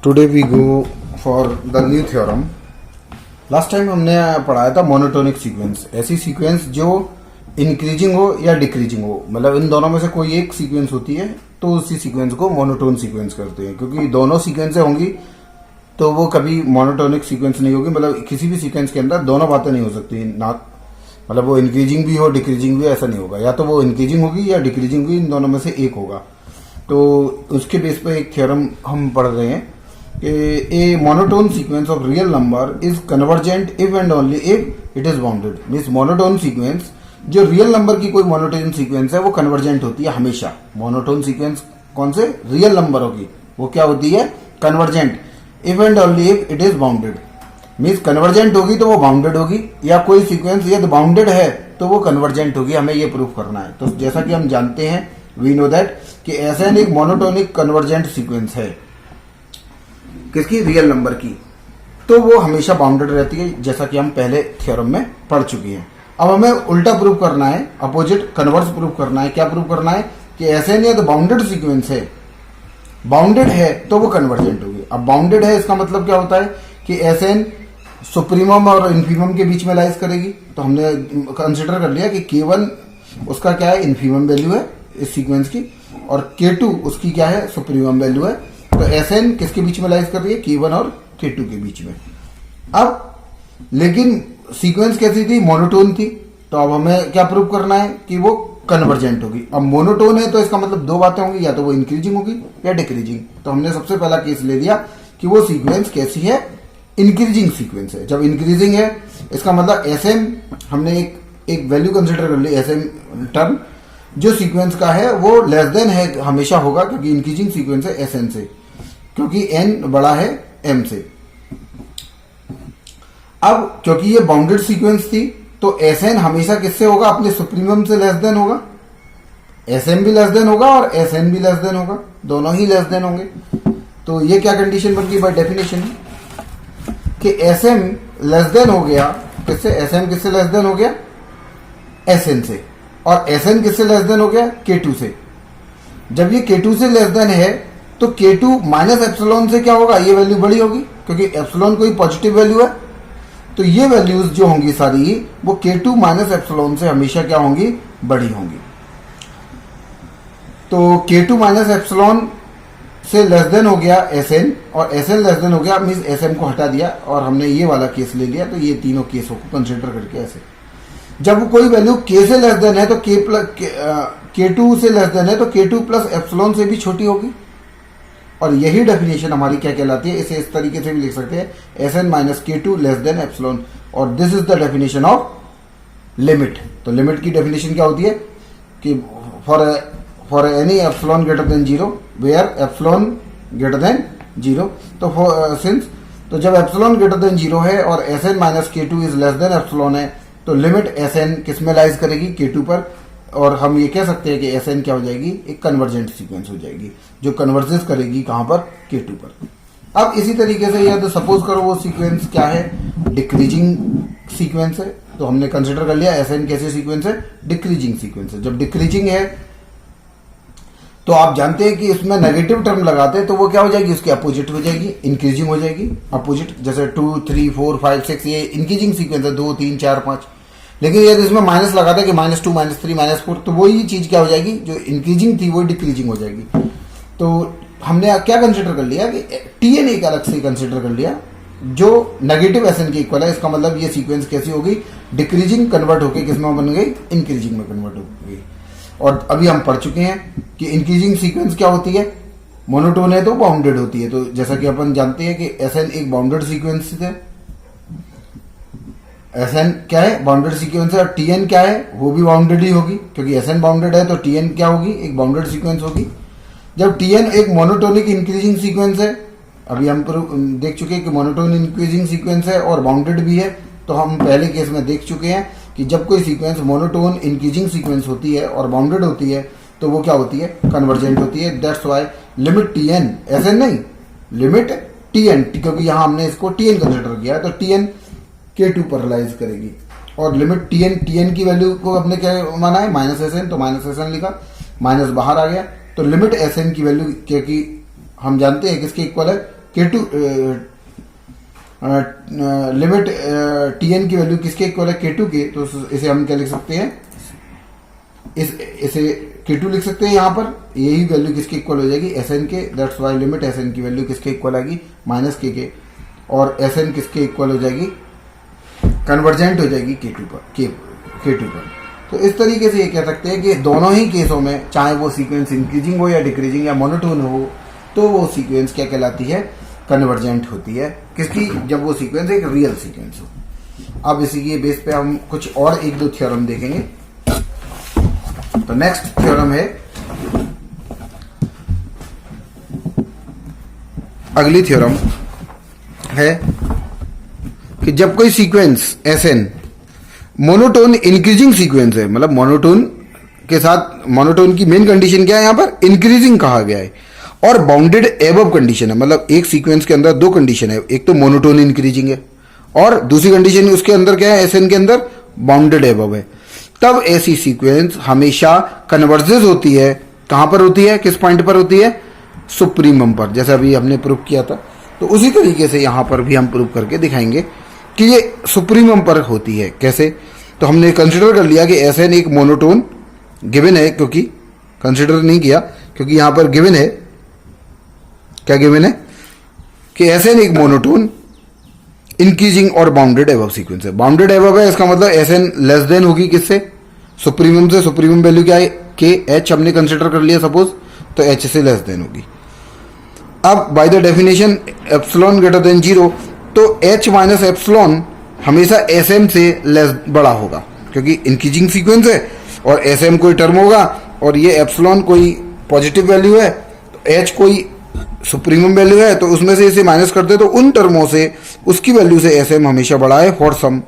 Today we go for the new theorem. Last time हमने पढ़ाया था मोनोटोनिक सीक्वेंस, ऐसी सीक्वेंस जो इंक्रीजिंग हो या डिक्रीजिंग हो, मतलब इन दोनों में से कोई एक सीक्वेंस होती है तो उसी सीक्वेंस को मोनोटोन सीक्वेंस करते हैं। क्योंकि दोनों सीक्वेंसें होंगी तो वो कभी मोनोटोनिक सीक्वेंस नहीं होगी, मतलब किसी भी सीक्वेंस के अंदर दोनों बातें नहीं हो सकती ना, मतलब वो इंक्रीजिंग भी हो डिक्रीजिंग भी, ऐसा नहीं होगा। या तो वो इंक्रीजिंग होगी या डिक्रीजिंग होगी, इन दोनों में से एक होगा। तो उसके बेस पे एक थ्योरम हम पढ़ रहे हैं कि a monotone sequence of real number is convergent if and only if it is bounded. Means monotone sequence, जो रियल नंबर की कोई मोनोटोन सीक्वेंस है वो कन्वर्जेंट होती है हमेशा। मोनोटोन सीक्वेंस कौन से? रियल नंबरों की, वो क्या होती है? Convergent if and only if it is bounded. Means convergent होगी तो वो बाउंडेड होगी, या कोई सीक्वेंस यदि बाउंडेड है तो वो कन्वर्जेंट होगी। हमें ये प्रूफ करना है। तो जैसा कि हम जानते हैं, वी नो दैट कि एसएन एक मोनोटोनिक कन्वर्जेंट सीक्वेंस है। किसकी? रियल नंबर की। तो वो हमेशा बाउंडेड रहती है, जैसा कि हम पहले थ्योरम में पढ़ चुके हैं। अब हमें उल्टा प्रूफ करना है, अपोजिट कन्वर्स प्रूफ करना है। क्या प्रूफ करना है? कि एसएन यदि बाउंडेड सीक्वेंस है, बाउंडेड है तो वो कन्वर्जेंट होगी। अब बाउंडेड है इसका मतलब क्या होता है कि एसएन सुप्रीमम और इन्फीमम के बीच में लाइज करेगी। तो हमने कंसिडर कर लिया कि K1 उसका क्या है? इन्फीमम वैल्यू है इस सीक्वेंस की, और K2 उसकी क्या है? सुप्रीमम वैल्यू है। तो एसएन किसके बीच में लाइज कर रही है? K1 और K2 के बीच में। अब लेकिन सीक्वेंस कैसी थी? मोनोटोन थी। तो अब हमें क्या प्रूव करना है? कि वो कन्वर्जेंट होगी। अब मोनोटोन है तो इसका मतलब दो बातें होंगी, या तो वो इंक्रीजिंग होगी या डिक्रीजिंग। तो हमने सबसे पहला केस ले लिया कि वो सीक्वेंस कैसी है? इंक्रीजिंग सीक्वेंस है। जब इंक्रीजिंग है इसका मतलब एसएम, हमने एक वैल्यू कंसिडर कर ली एसएम टर्म, जो सीक्वेंस का है वो लेस देन है हमेशा होगा, क्योंकि इंक्रीजिंग सीक्वेंस है एसएन से, क्योंकि एन बड़ा है एम से। अब क्योंकि ये बाउंडेड सीक्वेंस थी तो एसएन हमेशा किससे होगा? अपने सुप्रीमम से लेस देन होगा। एसएम भी लेस देन होगा और एसएन भी लेस देन होगा, दोनों ही लेस देन होंगे। तो ये क्या कंडीशन बन गई बाय डेफिनेशन कि एसएम लेस देन हो गया किससे? एसएम किससे लेस देन हो गया? एसएन से। और एसएन किससे लेस देन हो गया? K2 से। जब ये K2 से लेस देन है तो K2 माइनस एप्सिलॉन से क्या होगा? ये वैल्यू बड़ी होगी, क्योंकि एप्सिलॉन कोई पॉजिटिव वैल्यू है। तो ये वैल्यूज जो होंगी सारी वो K2 माइनस एप्सिलॉन से हमेशा क्या होंगी? बड़ी होंगी। तो K2 माइनस एप्सिलॉन से लेस देन हो गया एसएन, और एसएन लेस देन हो गया, मीन्स एसएम को हटा दिया और हमने ये वाला केस ले लिया। तो ये तीनों केसों को कंसिडर करके ऐसे, जब कोई वैल्यू K से लेस देन है तो K2 से लेस देन है तो K2 प्लस एप्सिलॉन से भी छोटी होगी। और यही डेफिनेशन हमारी क्या कहलाती है? इसे इस तरीके से भी लिख सकते हैं, S N minus K2 less than epsilon, और this is the definition of limit. तो लिमिट की डेफिनेशन क्या होती है कि for any epsilon greater than zero where epsilon greater than zero. तो सिंस तो जब एप्सिलॉन ग्रेटर देन जीरो है और S N minus K2 is less than epsilon है, तो लिमिट एसएन किस में लाइज करेगी? K2 पर। और हम ये कह सकते हैं कि एसएन क्या हो जाएगी? एक कन्वर्जेंट सीक्वेंस हो जाएगी, जो कन्वर्जेंस करेगी कहां पर? K2 पर। अब इसी तरीके से या तो सपोज करो वो सीक्वेंस क्या है? डिक्रीजिंग सीक्वेंस है। तो हमने कंसिडर कर लिया एसएन कैसी सीक्वेंस है? डिक्रीजिंग सीक्वेंस है। जब डिक्रीजिंग है तो आप जानते हैं कि इसमें नेगेटिव टर्म लगाते हैं तो वो क्या हो जाएगी? उसकी अपोजिट हो जाएगी, इंक्रीजिंग हो जाएगी। अपोजिट जैसे 2, 3, 4, 5, 6 ये इंक्रीजिंग सीक्वेंस है, 2, 3, 4, 5। लेकिन यदि इसमें माइनस लगाते हैं कि -2, -3, -4, तो वही चीज क्या हो जाएगी? जो इंक्रीजिंग थी वो डिक्रीजिंग हो जाएगी। तो हमने क्या कंसिडर कर लिया कि टीएन एक अलग से कंसिडर कर लिया जो नेगेटिव एसएन के इक्वल है। इसका मतलब ये सीक्वेंस कैसी होगी? डिक्रीजिंग कन्वर्ट होकर किसमें बन गई? इंक्रीजिंग में कन्वर्ट हो गई। और अभी हम पढ़ चुके हैं कि इंक्रीजिंग सीक्वेंस क्या होती है? मोनोटोन है तो बाउंडेड होती है। तो जैसा कि अपन जानते हैं कि एसएन एक बाउंडेड सीक्वेंस है। एसएन क्या है? बाउंडेड सीक्वेंस है। और टीएन क्या है? वो भी बाउंडेड ही होगी, क्योंकि एसएन बाउंडेड है तो टीएन क्या होगी? एक बाउंडेड सीक्वेंस होगी। जब टीएन एक मोनोटोनिक इंक्रीजिंग सीक्वेंस है, अभी हम देख चुके हैं कि मोनोटोन इंक्रीजिंग सीक्वेंस है और बाउंडेड भी है। तो हम पहले केस में देख चुके हैं कि जब कोई सीक्वेंस मोनोटोन इंक्रीजिंग सीक्वेंस होती है और बाउंडेड होती है तो वो क्या होती है? कन्वर्जेंट होती है। That's why limit T N, S N नहीं, लिमिट टीएन, क्योंकि यहां हमने इसको टीएन कंसिडर किया है तो टीएन K2 पर लाइज करेगी। और लिमिट टीएन की वैल्यू को अपने क्या माना है? माइनस एसएन, तो माइनस एसएन लिखा, माइनस बाहर आ गया। तो लिमिट एसएन की वैल्यू, क्योंकि हम जानते हैं किसके इक्वल है? K2 लिमिट Tn की वैल्यू किसके इक्वल है, K2 के, तो इसे हम क्या लिख सकते हैं, इसे K2 लिख सकते हैं यहाँ पर, यही वैल्यू किसके इक्वल हो जाएगी, Sn के, दैट्स वाई लिमिट Sn की वैल्यू किसके इक्वल आएगी, -k के, और Sn किसके इक्वल हो जाएगी, कन्वर्जेंट हो जाएगी K2 पर। तो इस तरीके से ये कह सकते हैं कि दोनों ही केसों में, चाहे वो सीक्वेंस इंक्रीजिंग हो या डिक्रीजिंग या मोनोटोन हो, तो वो सीक्वेंस क्या कहलाती है, कन्वर्जेंट होती है। किसकी, जब वो सीक्वेंस एक रियल सीक्वेंस हो। अब इसी के बेस पे हम कुछ और एक दो थ्योरम देखेंगे। तो नेक्स्ट थ्योरम है, अगली थ्योरम है कि जब कोई sequence Sn monotone increasing sequence है, मतलब मोनोटोन के साथ, मोनोटोन की मेन कंडीशन क्या है, यहां पर इंक्रीजिंग कहा गया है, और बाउंडेड एबव कंडीशन है, मतलब एक सीक्वेंस के अंदर दो कंडीशन है, एक तो मोनोटोन इंक्रीजिंग है और दूसरी कंडीशन उसके अंदर क्या है, Sn के अंदर बाउंडेड एबव है, तब ऐसी सीक्वेंस हमेशा कन्वर्जेस होती है। कहां पर होती है, किस पॉइंट पर होती है, सुप्रीमम पर, जैसे अभी हमने प्रूव किया था। तो उसी तरीके से यहां पर भी हम प्रूव करके दिखाएंगे कि ये सुप्रीमम पर होती है। कैसे, तो हमने कंसिडर कर लिया कि Sn एक मोनोटोन गिवन है, क्योंकि कंसिडर नहीं किया क्योंकि यहां पर गिवन है, क्या गिवन है कि Sn एक मोनोटोन इंक्रीजिंग और बाउंडेड एबव सीक्वेंस है। बाउंडेड एबव है, इसका मतलब Sn लेस देन होगी किससे, सुप्रीमम से। सुप्रीमम वैल्यू क्या है, k, h हमने कंसिडर कर लिया सपोज, तो h से लेस देन होगी। अब bye the definition epsilon greater than 0, तो h माइनस एप्सिलॉन हमेशा Sm से लेस बड़ा होगा, क्योंकि इंक्रीजिंग सीक्वेंस है और Sm कोई टर्म होगा और ये एप्सिलॉन कोई पॉजिटिव वैल्यू है, तो h कोई सुप्रीमम वैल्यू है, तो उसमें से इसे माइनस करते तो उन टर्मों से उसकी वैल्यू से Sm हमेशा बड़ा है फॉर सम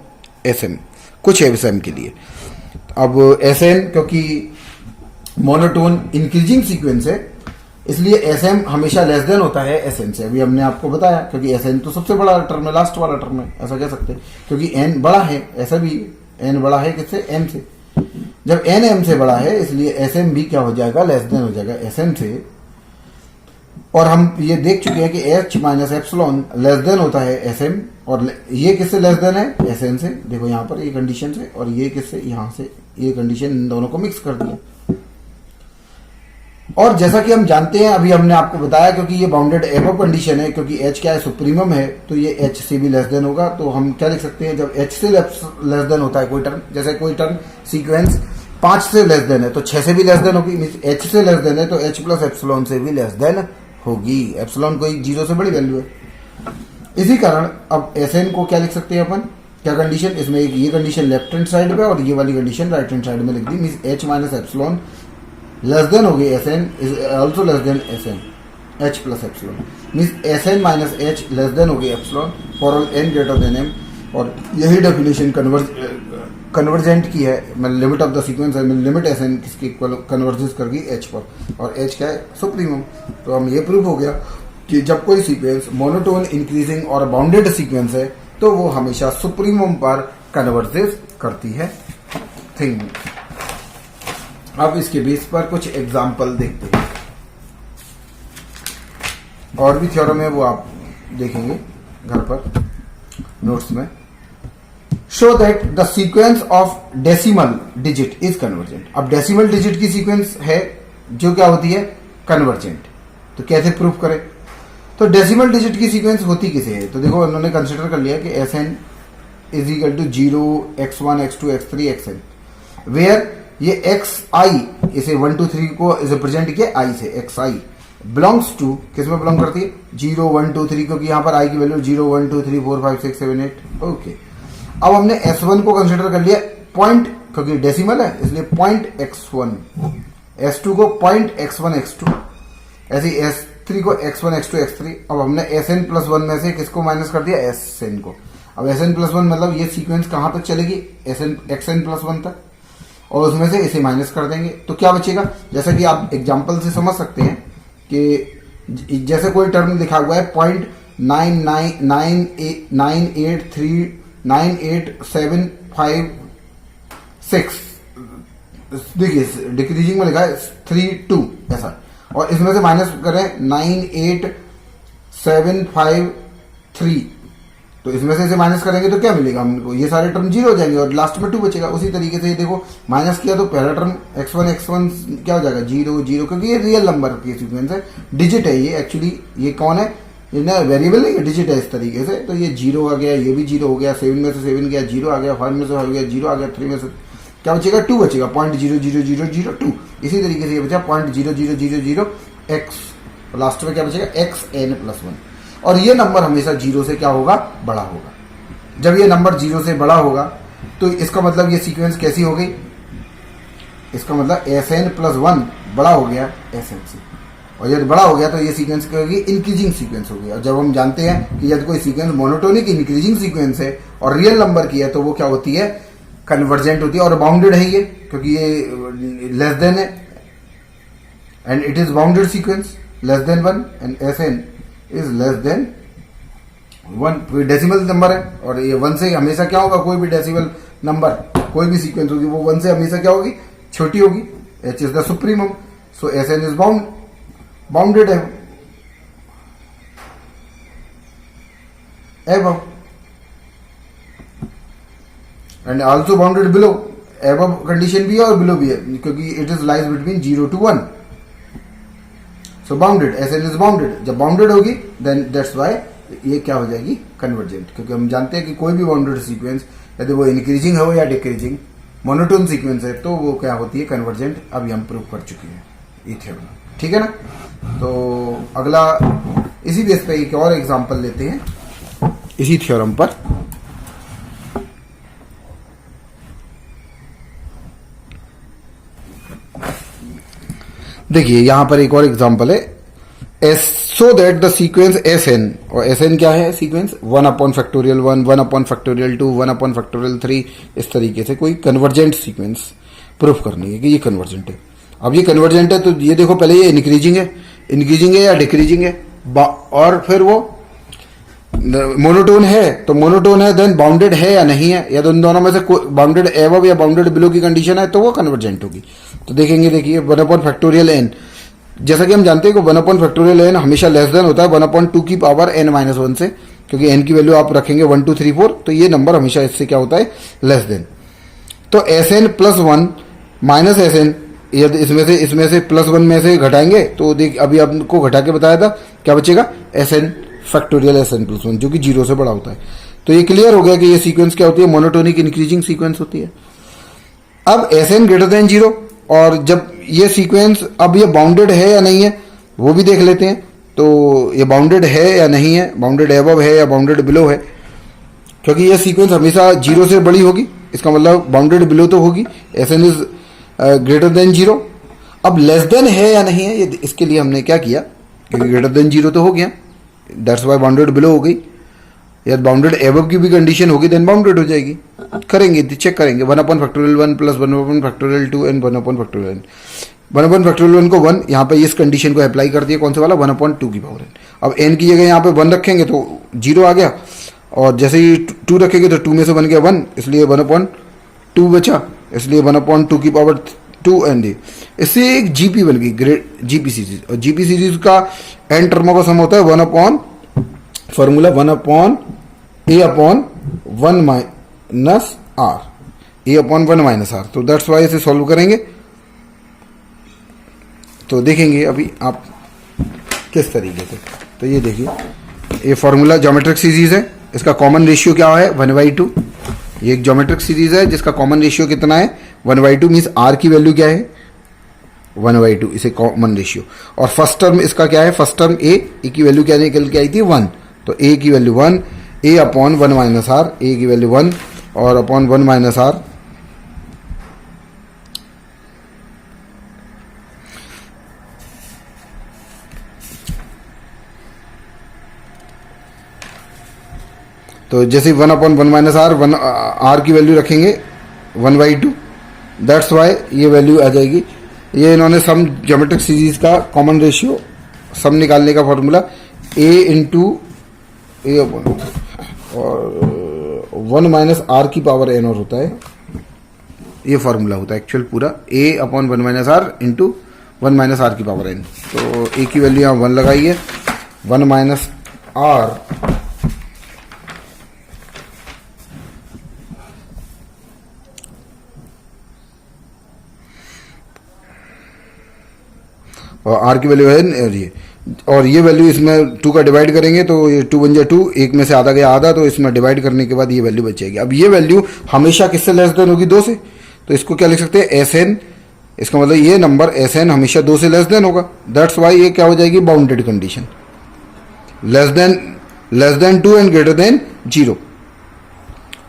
Sm, कुछ Sm के लिए। अब Sn क्योंकि मोनोटोन इंक्रीजिंग सीक्वेंस है, इसलिए Sm हमेशा लेस देन होता है Sn से। अभी हमने आपको बताया, क्योंकि Sn तो सबसे बड़ा टर्म है, लास्ट वाला टर्म है, ऐसा कह सकते हैं, क्योंकि n बड़ा है, ऐसा भी n बड़ा है किससे, m से। जब n m से बड़ा है, इसलिए Sm भी क्या हो जाएगा, लेस देन हो जाएगा Sn से। और हम ये देख चुके हैं कि h minus epsilon less then होता है Sm, और ये किससे लेस देन है, Sn से। देखो यहाँ पर ये कंडीशन से, और ये किससे, यहाँ से, ये कंडीशन इन दोनों को मिक्स कर दिया। और जैसा कि हम जानते हैं, अभी हमने आपको बताया, क्योंकि ये बाउंडेड एबव कंडीशन है, क्योंकि h क्या है, सुप्रीमम है, तो ये h से भी लेस देन होगा। तो हम क्या लिख सकते हैं, जब h से लेस देन होता है कोई टर्म, जैसे कोई टर्म सीक्वेंस 5 से लेस देन है तो 6 से भी लेस देन होगी, मींस h से लेस देन है तो h प्लस एप्सिलॉन से भी लेस देन होगी। एप्सिलॉन कोई 0 से बड़ी वैल्यू है। इसी कारण अब Sn को क्या लिख सकते हैं अपन, क्या कंडीशन, इसमें एक ये कंडीशन लेफ्ट हैंड साइड पे और ये वाली कंडीशन राइट हैंड साइड में लिख दी, means h minus epsilon less than हो गई Sn is also less than Sn, h plus epsilon, means Sn minus h less than हो गई epsilon for all n greater than m। और यही definition convergent की है, मतलब लिमिट ऑफ द सीक्वेंस है, लिमिट Sn किसके इक्वल कन्वर्जेंस कर गई h पर, और h क्या है, सुप्रीमम। तो हम ये प्रूव हो गया कि जब कोई सीक्वेंस मोनोटोन इंक्रीजिंग और बाउंडेड सीक्वेंस है, तो वो हमेशा सुप्रीमम पर कन्वर्जेंस करती है थिंग। अब इसके बेस पर कुछ एग्जाम्पल देखते हैं, और भी थ्योरम है वो आप देखेंगे घर पर नोट्स में। Show that the sequence of decimal digit is convergent. अब डेसिमल डिजिट की सीक्वेंस है जो क्या होती है, कन्वर्जेंट। तो कैसे प्रूव करें, तो डेसिमल डिजिट की सीक्वेंस होती किसे है, तो देखो उन्होंने कंसिडर कर लिया कि Sn is equal to 0, x1, x2, x3, xn, where ये xi इसे 1 2 3 को रिप्रेजेंट किया i से, xi बिलोंग्स टू, किस में बिलोंग करती है, 0 1 2 3, क्योंकि यहां पर i की वैल्यू 0 1 2 3 4 5 6 7 8। ओके, अब हमने S1 को कंसिडर कर लिया पॉइंट, क्योंकि डेसिमल है इसलिए पॉइंट x1, S2 को पॉइंट x1 x2, ऐसे S3 को x1 x2 x3। अब हमने Sn प्लस 1 में से किसको माइनस कर दिया, Sn को। अब Sn प्लस 1 मतलब ये सीक्वेंस कहां तक चलेगी, xn प्लस 1 तक, और उसमें से इसे माइनस कर देंगे तो क्या बचेगा, जैसा कि आप एग्जाम्पल से समझ सकते हैं कि जैसे कोई टर्म लिखा हुआ है 0.98756, देखिए डिक्रीजिंग में लिखा है 3 2 ऐसा, और इसमें से माइनस करें 753, तो इसमें से इसे माइनस करेंगे तो क्या मिलेगा हमको, ये सारे टर्म जीरो हो जाएंगे और लास्ट में 2 बचेगा। उसी तरीके से ये देखो माइनस किया तो पहला टर्म x1 क्या हो जाएगा 0 0, क्योंकि ये रियल नंबर की सीक्वेंस है, डिजिट है ये एक्चुअली, ये कौन है, ये ना वेरिएबल नहीं है, डिजिट है इस तरीके से। तो ये 0 आ गया, ये भी 0 हो गया, 7 में से 7 गया 0 आ गया, 5 में से 5 गया 0 आ गया, 3 में से क्या बचेगा 2 बचेगा, 0.00002। इसी तरीके से ये बचा 0.0000x, लास्ट में क्या बचेगा xn+1। और ये नंबर हमेशा 0 से क्या होगा, बड़ा होगा। जब ये नंबर 0 से बड़ा होगा तो इसका मतलब ये सीक्वेंस कैसी हो गई, इसका मतलब Sn+1 बड़ा हो गया Sn से, और यदि बड़ा हो गया तो ये सीक्वेंस क्या होगी, इंक्रीजिंग सीक्वेंस होगी। और जब हम जानते हैं कि यदि कोई सीक्वेंस मोनोटोनिक इंक्रीजिंग सीक्वेंस है और रियल नंबर की है तो वो क्या होती है, कन्वर्जेंट होती है। और बाउंडेड है ये, क्योंकि ये लेस देन है, and it is bounded sequence less than 1 and Sn is less then 1। कोई डेसिमल नंबर है और ये 1 से हमेशा क्या होगा, कोई भी डेसिमल नंबर कोई भी सीक्वेंस होगी वो 1 से हमेशा क्या होगी, छोटी होगी। h is the supremum, so Sn is bounded है above and also bounded below. above condition भी है और बिलो भी है, क्योंकि it is lies between 0 to 1, so bounded, Sn is bounded. जब बाउंडेड होगी देन दैट्स व्हाई ये क्या हो जाएगी, कन्वर्जेंट, क्योंकि हम जानते हैं कि कोई भी बाउंडेड सीक्वेंस यदि वो इंक्रीजिंग हो या डिक्रीजिंग मोनोटोन सीक्वेंस है तो वो क्या होती है, कन्वर्जेंट। अभी हम प्रूव कर चुके हैं ये थ्योरम, ठीक है ना। तो अगला इसी बेस पे एक और एग्जांपल लेते हैं इसी थ्योरम पर। देखिए यहां पर एक और एग्जांपल है, so that the sequence Sn, और Sn क्या है सीक्वेंस, 1/(1), 1/(2), 1/(3), इस तरीके से कोई कन्वर्जेंट सीक्वेंस प्रूफ करनी है कि ये कन्वर्जेंट है। अब ये कन्वर्जेंट है तो ये देखो पहले ये इंक्रीजिंग है या डिक्रीजिंग है, और फिर वो मोनोटोन है, तो मोनोटोन है देन बाउंडेड है या नहीं है, या उन दोनों में से बाउंडेड एबव या बाउंडेड बिलो की कंडीशन है तो वो कन्वर्जेंट होगी। तो देखेंगे, देखिए 1/(n), जैसा कि हम जानते हैं कि 1/(n) हमेशा लेस देन होता है 1/2 की पावर n-1 से, क्योंकि n की वैल्यू आप रखेंगे 1 2 3 4, तो ये नंबर हमेशा इससे क्या होता है, लेस देन। तो Sn+1 माइनस Sn, यदि इसमें से +1 में से घटाएंगे तो देख अभी आपको घटा के बताया था क्या बचेगा, Sn+1, जो कि 0 से बड़ा होता है। तो ये क्लियर हो गया कि ये सीक्वेंस क्या होती है, मोनोटोनिक इंक्रीजिंग सीक्वेंस होती है। अब Sn>0, और जब ये सीक्वेंस अब ये बाउंडेड है या नहीं है वो भी देख लेते हैं। तो ये बाउंडेड है या नहीं है, बाउंडेड एबव है या बाउंडेड बिलो है, क्योंकि ये सीक्वेंस हमेशा 0 से बड़ी होगी, इसका मतलब बाउंडेड बिलो तो होगी, Sn इज >0। अब लेस देन है या नहीं है, ये इसके लिए हमने क्या किया, क्योंकि >0 तो हो गया, दैट्स वाई बाउंडेड बिलो हो गई, या बाउंडेड एबव की भी कंडीशन होगी देन बाउंडेड हो जाएगी। करेंगे, चेक करेंगे, 1/(1) + 1/(2) एंड 1/(n). 1/(1) को 1 यहाँ पे इस कंडीशन को अप्लाई कर दिया, कौन से वाला, 1/2 की पावर n। अब n की जगह यहाँ पे 1 रखेंगे तो 0 आ गया, और जैसे ही 2 रखेंगे तो 2 में से बन गया 1, इसलिए 1/2 बचा, इसलिए 1/2 की पावर 2 एंड इससे एक जीपी बन गई, ग्रेट जीपी सीरीज। और जीपी सीरीज का n टर्मों का सम होता है 1/, formula 1/(a/1 r), a/1 - r। तो दैट्स वाई इसे सॉल्व करेंगे तो देखेंगे अभी आप किस तरीके से। तो ये देखिए, ये फॉर्मूला ज्योमेट्रिक सीरीज है, इसका कॉमन रेशियो क्या है, 1/2। ये एक ज्योमेट्रिक सीरीज है जिसका कॉमन रेशियो कितना है, 1/2, मीन्स r की वैल्यू क्या है, 1/2, इसे कॉमन रेशियो। और फर्स्ट टर्म इसका क्या है, फर्स्ट टर्म a की वैल्यू क्या निकल के आई थी, 1, तो a की वैल्यू 1, a/1 - r, a की वैल्यू 1 और अपॉन 1 - r। तो जैसे 1/1 - r, 1 r की वैल्यू रखेंगे 1/2, दैट्स वाई ये वैल्यू आ जाएगी। ये इन्होंने सम ज्योमेट्रिक सीरीज का कॉमन रेशियो सम निकालने का फॉर्मूला a × a और 1 - r की पावर n और होता है, ये फॉर्मूला होता है एक्चुअल पूरा, a/1 - r × 1 - r की पावर n। तो a की वैल्यू यहाँ 1 लगाई है, 1 - आर और आर की वैल्यू है और ये वैल्यू इसमें 2 का डिवाइड करेंगे तो ये 2 बन जाए 2, एक में से आधा गया आधा, तो इसमें डिवाइड करने के बाद ये वैल्यू बच जाएगी। अब ये वैल्यू हमेशा किससे लेस देन होगी? 2 से। तो इसको क्या लिख सकते हैं? S N. इसका मतलब ये नंबर एस एन हमेशा 2 से लेस देन होगा। दैट्स वाई ये क्या हो जाएगी? Bounded condition, less than 2 and greater than 0।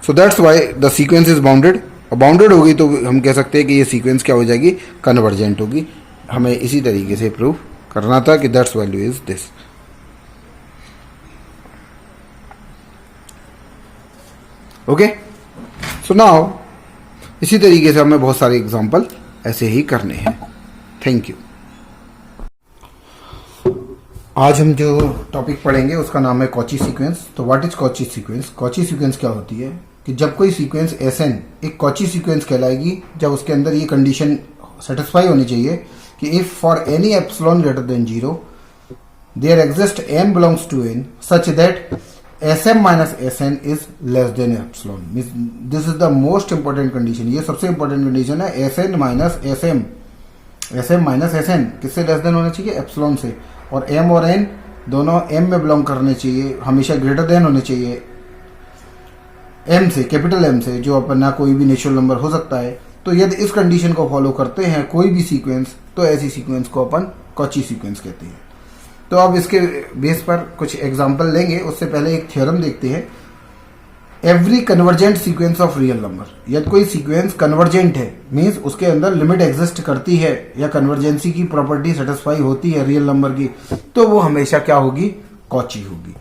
So that's why the sequence is bounded. और बाउंडेड होगी तो हम कह सकते हैं कि ये सीक्वेंस क्या हो जाएगी? कन्वर्जेंट होगी। हमें इसी तरीके से प्रूव करना था कि that's value is this. Okay, so now इसी तरीके से हमें बहुत सारे एग्जांपल ऐसे ही करने हैं। Thank you. आज हम जो टॉपिक पढ़ेंगे उसका नाम है कॉची सीक्वेंस। तो what is Cauchy sequence? Cauchy sequence क्या होती है कि जब कोई सीक्वेंस एस एन एक कॉची सीक्वेंस कहलाएगी जब उसके अंदर ये कंडीशन सेटिस्फाई होनी चाहिए कि if for any epsilon greater than 0 there exist m belongs to n such that sm minus sn is less than epsilon. This is the most important condition. ये सबसे इंपॉर्टेंट कंडीशन है। sn minus sm, sm minus sn किससे less than होना चाहिए? Epsilon से। और m और n दोनों m में बिलोंग करने चाहिए, हमेशा ग्रेटर देन होने चाहिए m से, कैपिटल M से, जो अपना कोई भी नेचुरल नंबर हो सकता है। तो यदि इस कंडीशन को फॉलो करते हैं कोई भी सीक्वेंस, तो ऐसी सीक्वेंस को अपन कॉची सीक्वेंस कहते हैं। तो अब इसके बेस पर कुछ एग्जांपल लेंगे। उससे पहले एक थ्योरम देखते हैं। Every convergent sequence of real number, यदि कोई सीक्वेंस कन्वर्जेंट है मींस उसके अंदर लिमिट एग्जिस्ट करती है या कन्वर्जेंसी की प्रॉपर्टी सेटिस्फाई होती है रियल नंबर की, तो वो हमेशा क्या होगी? कॉची होगी।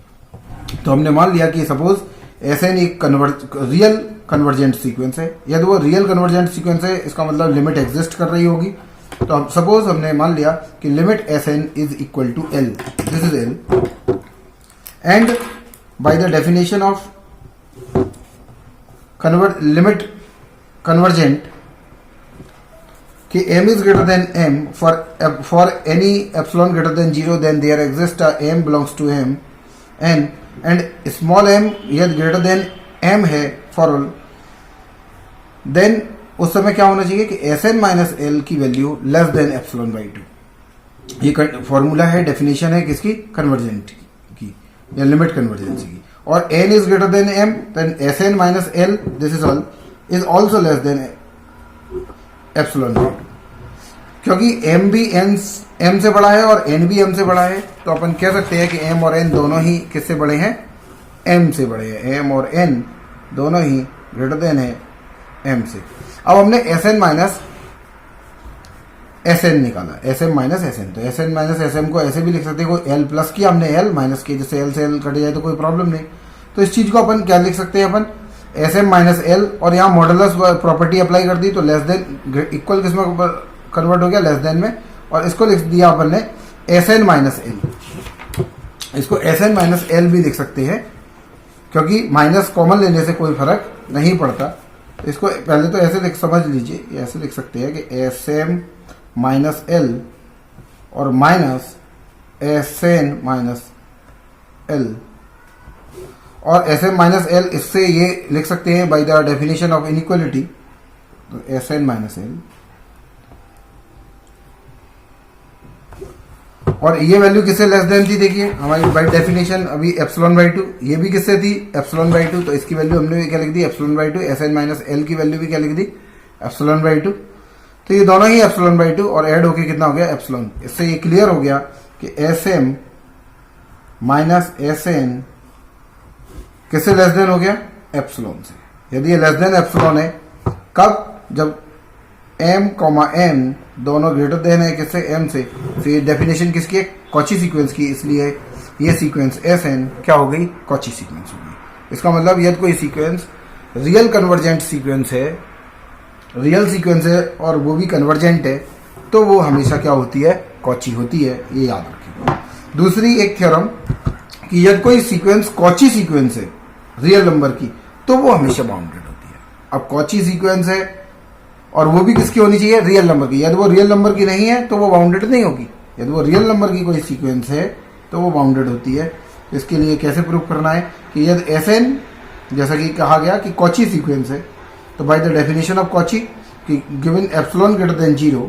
तो हमने मान लिया कि सपोज एसएन एक रियल कन्वर्जेंट सीक्वेंस है। यदि वो रियल कन्वर्जेंट सीक्वेंस है इसका मतलब लिमिट एग्जिस्ट कर रही होगी। तो अब सपोज हमने मान लिया कि limit s n is equal to l, this is l, and by the definition of limit convergent कि m is greater than m for any epsilon greater than 0 then there exist a m belongs to m and small m यदि greater than m है for all, then उस समय क्या होना चाहिए कि Sn minus l की value less than epsilon by 2। ये फॉर्मूला है, डेफिनेशन है किसकी? कन्वर्जेंट की या लिमिट कन्वर्जेंसी की। और n is greater than m then Sn minus l this is all is also less than epsilon by 2। क्योंकि m भी m से बड़ा है और n भी m से बड़ा है, तो अपन कह सकते हैं कि m और n दोनों ही किससे बड़े हैं? m से बड़े हैं। m और n दोनों ही ग्रेटर देन है m से। अब हमने Sn माइनस Sn निकाला, Sm माइनस Sn। तो Sn माइनस Sm को ऐसे भी लिख सकते हैं, कोई L प्लस किया हमने L माइनस किया, जैसे L से L कट जाए तो कोई प्रॉब्लम नहीं। तो इस चीज को अपन क्या लिख सकते हैं? अपन Sm माइनस L, और यहाँ मॉडुलस प्रॉपर्टी अप्लाई कर दी तो लेस देन इक्वल किसमें कन्वर्ट हो गया? लेस देन में। और इसको लिख दिया अपन ने Sn माइनस L। इसको Sn माइनस L भी लिख सकते हैं क्योंकि माइनस कॉमन लेने से कोई फर्क नहीं पड़ता। इसको पहले तो ऐसे समझ लीजिए, ऐसे लिख सकते हैं कि Sm माइनस L और माइनस Sn माइनस L, और Sm माइनस L इससे ये लिख सकते हैं bye the definition of inequality. तो Sn माइनस L, और ये वैल्यू किससे लेस देन थी? देखिए हमारी बाय डेफिनेशन अभी एप्सिलॉन बाई 2, ये भी किससे थी? Epsilon by 2। तो इसकी वैल्यू हमने क्या लिख दी? Epsilon by 2। Sn minus L की वैल्यू भी क्या लिख दी? Epsilon by 2। तो ये दोनों ही एप्सिलॉन बाई 2 और ऐड होके कितना हो गया? एप्सिलॉन। इससे ये क्लियर हो गया कि Sm माइनस Sn किससे लेस देन हो गया? एप्सिलॉन से। यदि ये लेस देन एप्सिलॉन है कब? जब m n दोनों ग्रेटर देन है किससे? m से। तो ये डेफिनेशन किसकी है? कॉची सीक्वेंस की, इसलिए ये सीक्वेंस Sn क्या हो गई? कॉची सीक्वेंस हो गई। इसका मतलब यदि कोई सीक्वेंस रियल कन्वर्जेंट सीक्वेंस है, रियल सीक्वेंस है और वो भी कन्वर्जेंट है, तो वो हमेशा क्या होती है? कॉची होती है। ये याद रखिए। दूसरी एक थ्योरम कि यदि कोई सीक्वेंस कॉची सीक्वेंस है रियल नंबर की, तो वो हमेशा बाउंडेड होती है। अब कॉची सीक्वेंस है और वो भी किसकी होनी चाहिए? रियल नंबर की। यदि वो रियल नंबर की नहीं है तो वो बाउंडेड नहीं होगी। यदि वो रियल नंबर की कोई सीक्वेंस है तो वो बाउंडेड होती है। इसके लिए कैसे प्रूव करना है कि यदि एस एन जैसा कि कहा गया कि कॉची सीक्वेंस है, तो bye the definition of Cauchy कि गिवन एप्सिलॉन ग्रेटर देन 0,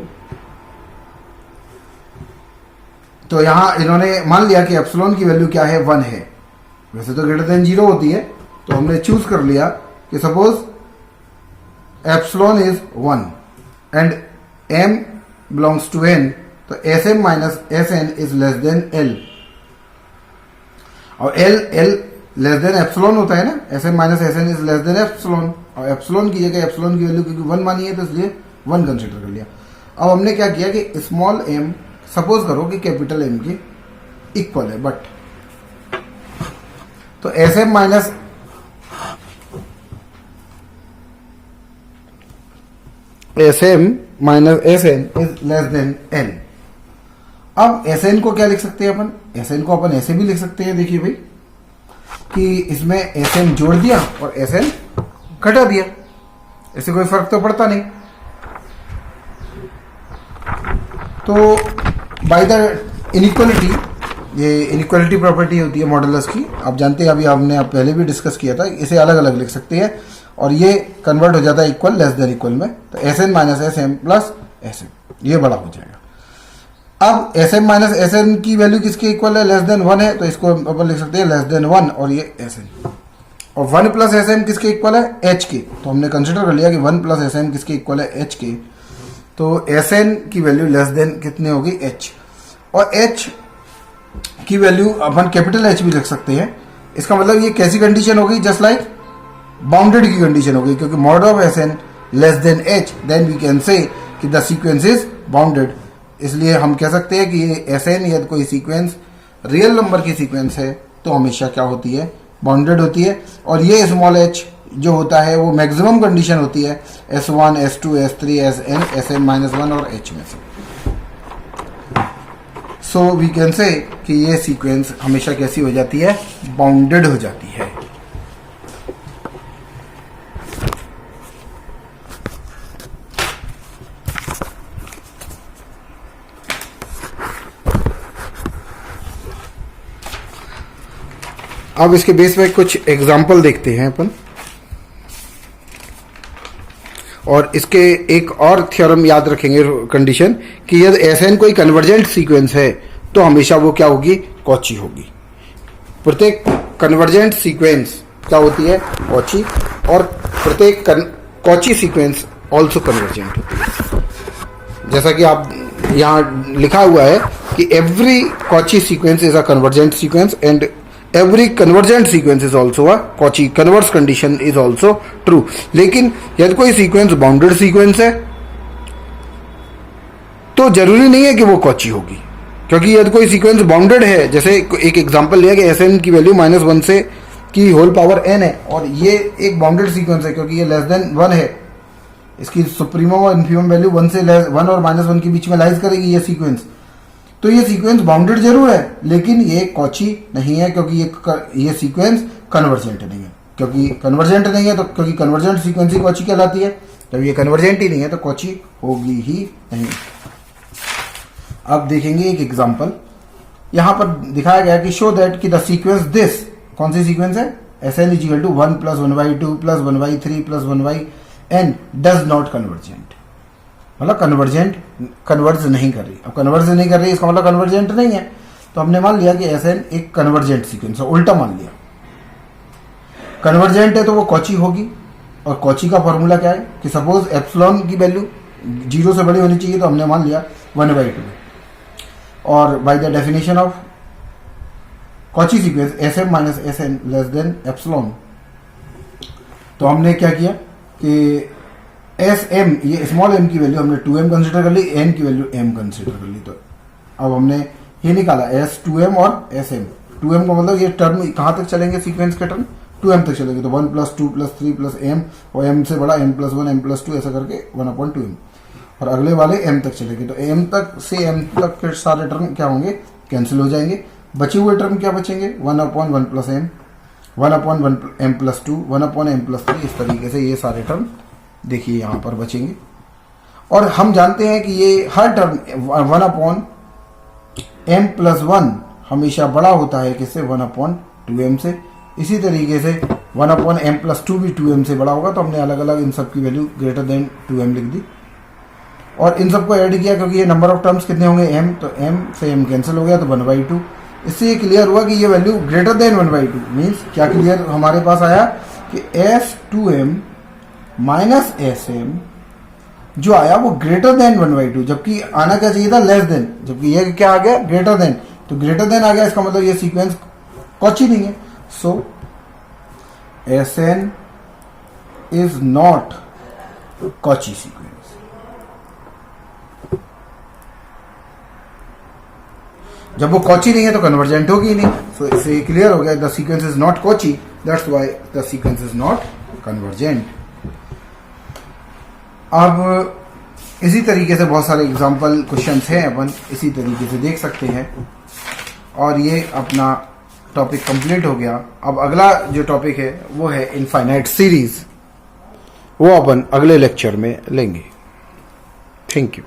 तो यहां इन्होंने मान लिया कि एप्सिलॉन की वैल्यू क्या है, 1 है। वैसे तो ग्रेटर देन 0 होती है, तो हमने चूज कर लिया कि suppose epsilon is 1 and m belongs to n, तो sm minus sn is less than l, और l लेस देन एप्सिलॉन होता है ना, sm minus sn is less than epsilon, और एप्सिलॉन की जगह एप्सिलॉन की वैल्यू क्योंकि 1 मानी है तो इसलिए 1 कंसिडर कर लिया। अब हमने क्या किया कि स्मॉल m सपोज करो कि कैपिटल M के इक्वल है, बट तो sm minus sm minus sn is less than l। अब sn को क्या लिख सकते हैं अपन, sn को अपन ऐसे भी लिख सकते हैं, देखिए भाई कि इसमें sn जोड़ दिया और sn घटा दिया, इससे कोई फर्क तो पड़ता नहीं। तो बाय द इनइक्वालिटी, ये इनइक्वालिटी प्रॉपर्टी होती है मॉडुलस की, आप जानते हैं, अभी हमने पहले भी डिस्कस किया था, इसे अलग अलग लिख सकते हैं और ये कन्वर्ट हो जाता है इक्वल लेस देन इक्वल में, तो sn minus sm plus sm, ये बड़ा हो जाएगा। अब sm माइनस sn की वैल्यू किसके इक्वल है, लेस देन 1 है, तो इसको अपन लिख सकते हैं लेस देन 1 और ये sn, और 1 प्लस sm किसके इक्वल है, h के, तो हमने कंसिडर कर लिया कि 1 प्लस sm किसके इक्वल है, h के, तो sn की वैल्यू लेस देन कितनी होगी, h, और h की वैल्यू अपन कैपिटल H भी लिख सकते हैं। इसका मतलब ये कैसी कंडीशन होगी, जस्ट लाइक बाउंडेड की कंडीशन होगी, क्योंकि mod of sn less than h, then we can say कि द सीक्वेंस इज बाउंडेड। इसलिए हम कह सकते हैं कि ये sn यदि कोई सीक्वेंस रियल नंबर की सीक्वेंस है तो हमेशा क्या होती है, बाउंडेड होती है, और ये स्मॉल h जो होता है वो मैक्सिमम कंडीशन होती है s1 s2 s3 sn sn minus 1 और h में से। सो वी कैन से कि ये सीक्वेंस हमेशा कैसी हो जाती है, बाउंडेड हो जाती है। अब इसके बेस पे कुछ एग्जाम्पल देखते हैं अपन, और इसके एक और थ्योरम याद रखेंगे कंडीशन कि यदि एसएन कोई कन्वर्जेंट सीक्वेंस है तो हमेशा वो क्या होगी, कॉची होगी। प्रत्येक कन्वर्जेंट सीक्वेंस क्या होती है, कॉची, और प्रत्येक कॉची सीक्वेंस ऑल्सो कन्वर्जेंट होती है। जैसा कि आप यहाँ लिखा हुआ है कि every Cauchy sequence is a convergent sequence and every convergent sequence is also a Cauchy converse condition is also true। लेकिन यदि कोई सीक्वेंस बाउंडेड सीक्वेंस है तो जरूरी नहीं है कि वो कॉची होगी, क्योंकि यदि कोई सीक्वेंस बाउंडेड है, जैसे एक एग्जांपल लिया कि एसएन की वैल्यू -1 से की होल पावर n है और ये एक बाउंडेड सीक्वेंस है क्योंकि ये लेस देन 1 है, इसकी सुप्रीमम और इन्फीमम वैल्यू 1 से 1 और -1 के बीच में लाइज करेगी ये सीक्वेंस, तो ये सीक्वेंस बाउंडेड जरूर है लेकिन ये कॉची नहीं है क्योंकि ये सीक्वेंस कन्वर्जेंट नहीं है। क्योंकि कन्वर्जेंट नहीं है तो क्योंकि कन्वर्जेंट सीक्वेंस ही कॉची कहलाती है, जब ये कन्वर्जेंट ही नहीं है तो कॉची होगी ही नहीं। अब देखेंगे एक एग्जांपल, यहां पर दिखाया गया कि शो दैट कि द सीक्वेंस दिस, कौन सी सीक्वेंस है, SN equal to 1 + 1/2 + 1/3 + 1/n does not convergent, मतलब कन्वर्ज नहीं कर रही। अब कन्वर्ज नहीं कर रही इसका मतलब कन्वर्जेंट नहीं है, तो हमने मान लिया कि SN एक कन्वर्जेंट सीक्वेंस है, उल्टा मान लिया। कन्वर्जेंट है तो वो कॉची होगी, और कॉची का फॉर्मूला क्या है कि सपोज एप्सिलॉन की वैल्यू 0 से बड़ी होनी चाहिए, तो हमने मान लिया 1/2, और bye the definition of Cauchy sequence SM minus SN less than epsilon, तो हमने क्या किया कि SM ये स्मॉल m की वैल्यू हमने 2m कंसिडर कर ली, n की वैल्यू m कंसिडर कर ली, तो अब हमने ये निकाला S2m और SM। 2m का मतलब ये टर्म कहाँ तक चलेंगे, सीक्वेंस के टर्म 2m तक चलेंगे, तो 1 + 2 + 3 + m, और m से बड़ा m + 1 m + 2 ऐसा करके 1/2m, और अगले वाले m तक चलेंगे, तो m तक से m तक के सारे टर्म क्या होंगे, कैंसिल हो जाएंगे। बचे हुए टर्म क्या बचेंगे, 1/1 + m, 1/1 m + 2, 1/m + 3, इस तरीके से ये सारे टर्म देखिए यहां पर बचेंगे। और हम जानते हैं कि ये हर टर्म 1/m + 1 हमेशा बड़ा होता है किससे 1/2m से। इसी तरीके से 1/m+2 भी 2m से बड़ा होगा, तो हमने अलग अलग इन सब की वैल्यू ग्रेटर देन 2m लिख दी और इन सबको ऐड किया क्योंकि ये नंबर ऑफ टर्म्स कितने होंगे m, तो m से m कैंसिल हो गया तो 1/2। इससे ये क्लियर हुआ कि ये वैल्यू ग्रेटर देन 1/2 मीन्स क्या क्लियर हमारे पास आया कि s2m माइनस sm जो आया वो ग्रेटर देन 1/2, जबकि आना क्या चाहिए था लेस देन, जबकि ये क्या आ गया ग्रेटर देन, तो ग्रेटर देन आ गया, इसका मतलब ये सीक्वेंस कॉची नहीं है। सो Sn is not Cauchy sequence. जब वो कॉची नहीं है तो कन्वर्जेंट होगी नहीं। सो इससे क्लियर हो गया the sequence is not Cauchy, that's why the sequence is not convergent. अब इसी तरीके से बहुत सारे एग्जाम्पल क्वेश्चंस हैं, अपन इसी तरीके से देख सकते हैं और ये अपना टॉपिक कंप्लीट हो गया। अब अगला जो टॉपिक है वो है इनफाइनाइट सीरीज, वो अपन अगले लेक्चर में लेंगे। Thank you.